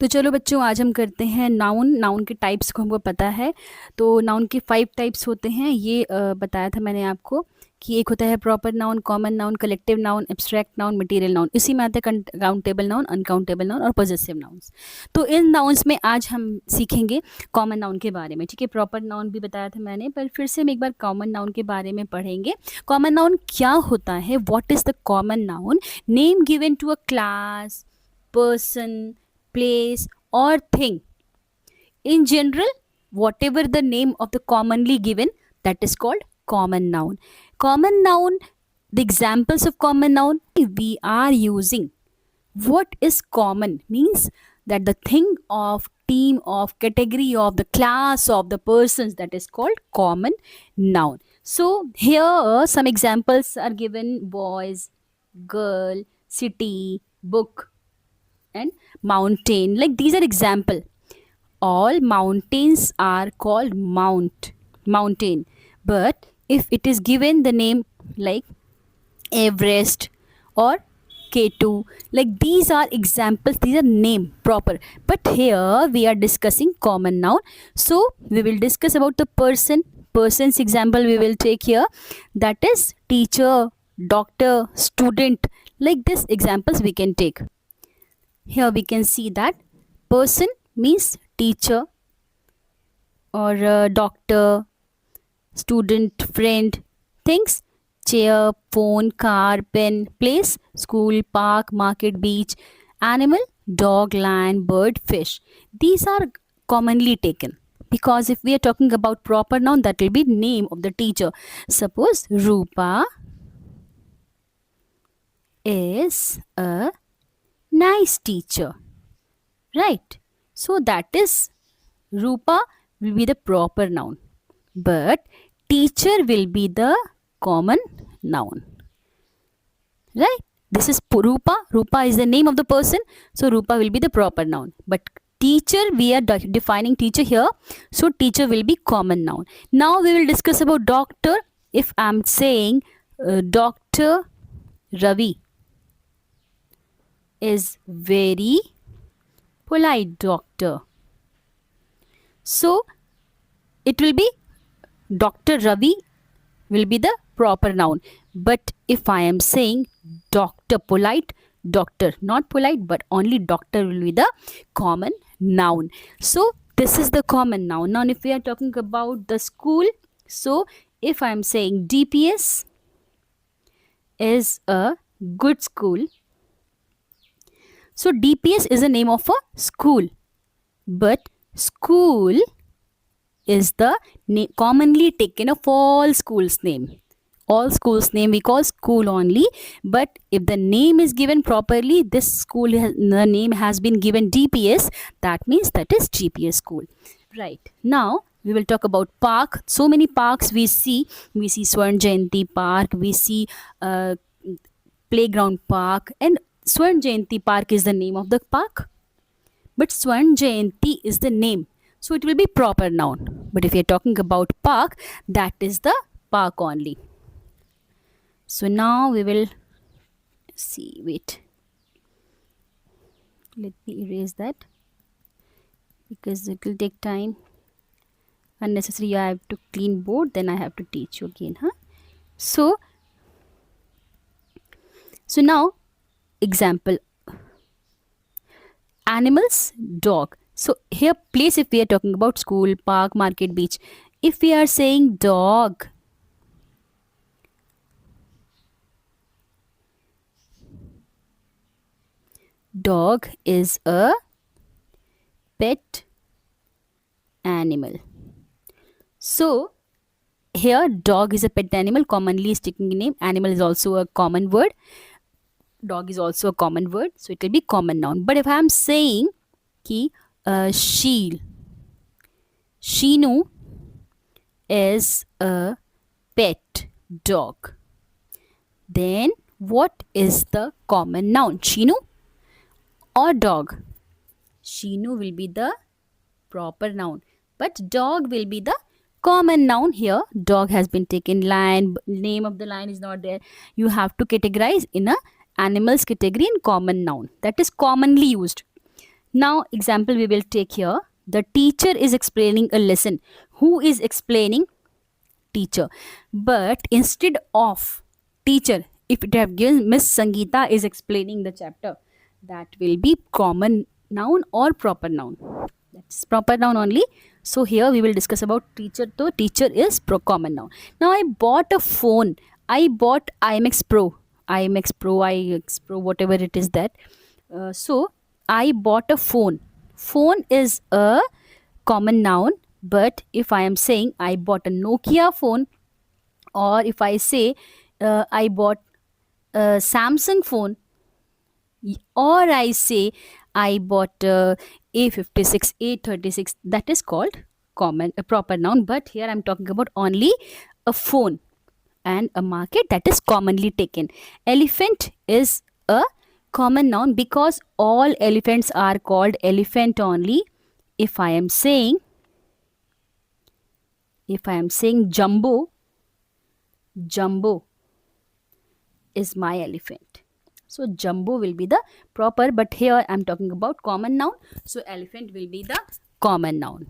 तो चलो बच्चों, आज हम करते हैं नाउन। नाउन के टाइप्स को हमको पता है। तो नाउन के 5 टाइप्स होते हैं, ये बताया था मैंने आपको कि एक होता है proper noun, common noun, collective noun, abstract noun, material noun. इसी में आते हैं काउंटेबल नाउन, अनकाउंटेबल नाउन और पॉजेसिव नाउन्स। तो इन नाउन्स में आज हम सीखेंगे कॉमन नाउन के बारे में। ठीक है, प्रॉपर नाउन भी बताया था मैंने, पर फिर से हम एक बार कॉमन नाउन के बारे में पढ़ेंगे। कॉमन नाउन क्या होता है? What is the common noun? Name given to a class, person, place, or thing. In general, whatever the name of the commonly given, that is called common noun. Common noun, the examples of common noun we are using. What is common? Means that the thing of, team of, category of, the class of, the persons, that is called common noun. So here some examples are given: boys, girl, city, book, and mountain. Like these are example. All mountains are called mountain. But if it is given the name like Everest or K2, like these are examples, these are name proper. But here we are discussing common noun. So we will discuss about the person's example we will take here, that is teacher, doctor, student. Like this examples we can take. Here we can see that person means teacher or doctor, student, friend. Things: chair, phone, car, pen. Place: school, park, market, beach. Animal: dog, lion, bird, fish. These are commonly taken, because if we are talking about proper noun, that will be name of the teacher. Suppose Rupa is a nice teacher, right? So that is, Rupa will be the proper noun, but teacher will be the common noun, right? This is Rupa. Rupa is the name of the person, so Rupa will be the proper noun. But teacher, we are defining teacher here, so teacher will be common noun. Now we will discuss about doctor. If I am saying Dr. Ravi is very polite doctor, so it will be Dr. Ravi will be the proper noun. But if I am saying Dr. Polite, doctor, not polite, but only doctor will be the common noun. So this is the common noun. Now if we are talking about the school, so if I am saying DPS is a good school, so DPS is the name of a school, but school is the commonly taken of all schools name. All schools name we call school only, but if the name is given properly, this school the name has been given DPS, that means that is GPS school. Right, now we will talk about park. So many parks we see Swarn Jayanti Park, we see playground park, and Swarn Jayanti Park is the name of the park, but Swarn Jayanti is the name, so it will be proper noun. But if you are talking about park, that is the park only. So now we will see, wait, let me erase that because it will take time. Unnecessary, I have to clean board, then I have to teach you again, huh? So now example: animals, dog. So here place, if we are talking about school, park, market, beach, if we are saying dog, dog is a pet animal. So here dog is a pet animal, commonly is taking name. Animal is also a common word. Dog is also a common word, so it will be common noun. But if I am saying ki Shinu is a pet dog, then what is the common noun? Shinu or dog? Shinu will be the proper noun, but dog will be the common noun. Here dog has been taken. Lion, name of the lion is not there. You have to categorize in a animals category and common noun, that is commonly used. Now, example we will take here. The teacher is explaining a lesson. Who is explaining? Teacher. But instead of teacher, if it have given Miss Sangeeta is explaining the chapter, that will be common noun or proper noun. That's proper noun only. So here we will discuss about teacher. So teacher is common noun. Now I bought a phone. I bought IMX Pro. IMX Pro, whatever it is that. So I bought a phone. Phone is a common noun, but if I am saying I bought a Nokia phone, or if I say I bought a Samsung phone, or I say I bought A56, A36, that is called common, a proper noun. But here I'm talking about only a phone and a market, that is commonly taken. Elephant is a common noun because all elephants are called elephant only. If I am saying jumbo, jumbo is my elephant. So jumbo will be the proper, but here I'm talking about common noun. So elephant will be the common noun.